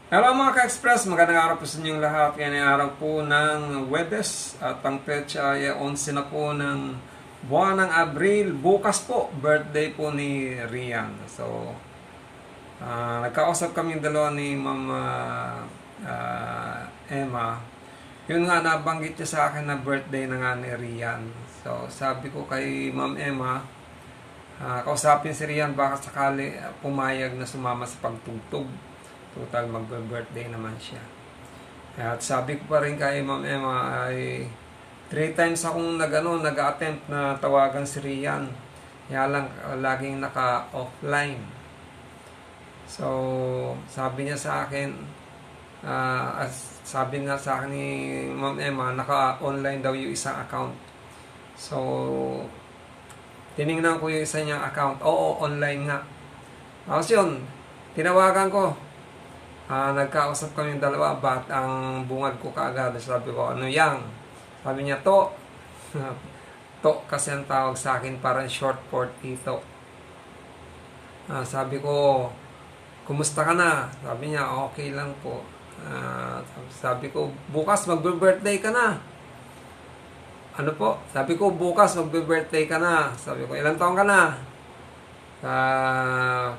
Hello mga ka-express, magandang araw po sa inyong lahat. Ngayon ay araw po ng Webes at ang petsa ay 11 na po ng buwan ng Abril. Bukas po, birthday po ni Rian. So, nagkausap kami dalawa ni Ma'am Emma. Yun nga, nabanggit niya sa akin na birthday na nga ni Rian. So, sabi ko kay Ma'am Emma, kausapin si Rian baka sakali pumayag na sumama sa pagtugtog. Total magbe-birthday naman siya. At sabi ko pa rin kay Ma'am Emma ay 3 times akong nag-attempt na tawagan si Rian. Kaya lang laging naka-offline. So, sabi niya sa akin, sabi nga sa akin ni Ma'am Emma, naka-online daw yung isang account. So, tiningnan ko yung isa niyang account. Oo, online nga. Tapos yun, tinawagan ko. Nagkausap kami dalawa, bat ang bungad ko kaagad. Sabi ko, ano yang? Sabi niya, to. To kasi ang tawag sa akin, parang short for Tito. Sabi ko, kumusta ka na? Sabi niya, okay lang po. Sabi ko, bukas magbe-birthday ka na. Ano po? Sabi ko, bukas magbe-birthday ka na. Sabi ko, ilang taon ka na?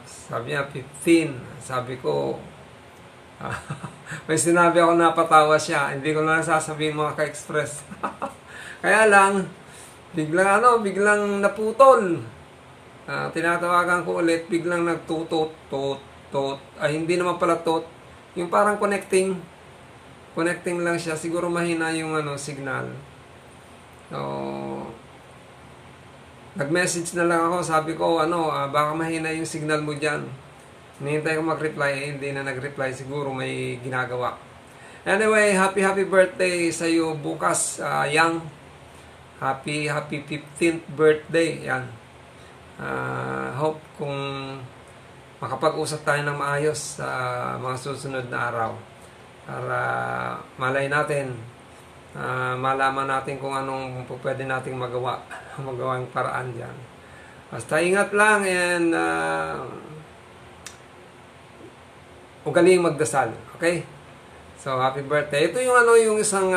Sabi niya, 15. Sabi ko, may sinabi ako napatawa siya. Hindi ko na sasabihin mga ka-express. Kaya lang, biglang naputol. Tinatawagan ko ulit, biglang nagtutot, tot, tot. Ay, hindi naman pala tot. Yung parang connecting. Connecting lang siya. Siguro mahina yung signal. So, nag-message na lang ako. Sabi ko, baka mahina yung signal mo dyan. Hinihintay ko mag-reply, hindi na nag-reply, siguro may ginagawa. Anyway, happy birthday sa iyo bukas, Yang. Happy 15th birthday, yan. Hope kung makapag-usap tayo ng maayos sa mga susunod na araw. Para malay natin, malaman natin kung anong pwede nating magawang paraan dyan. Basta ingat lang and ugaling magdasal. Okay? So, happy birthday. Ito yung isang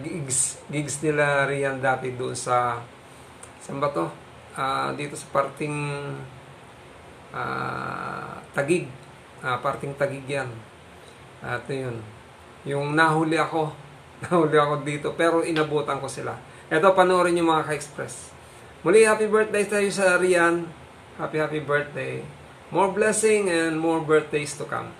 gigs nila Rian dati doon sa saan ba to? Dito sa parting Tagig. Parting Tagig yan. Ito yun. Yung nahuli ako. Nahuli ako dito. Pero inabutan ko sila. Ito, panoorin nyo mga ka-express. Muli, happy birthday tayo sa Rian. Happy birthday. More blessing and more birthdays to come.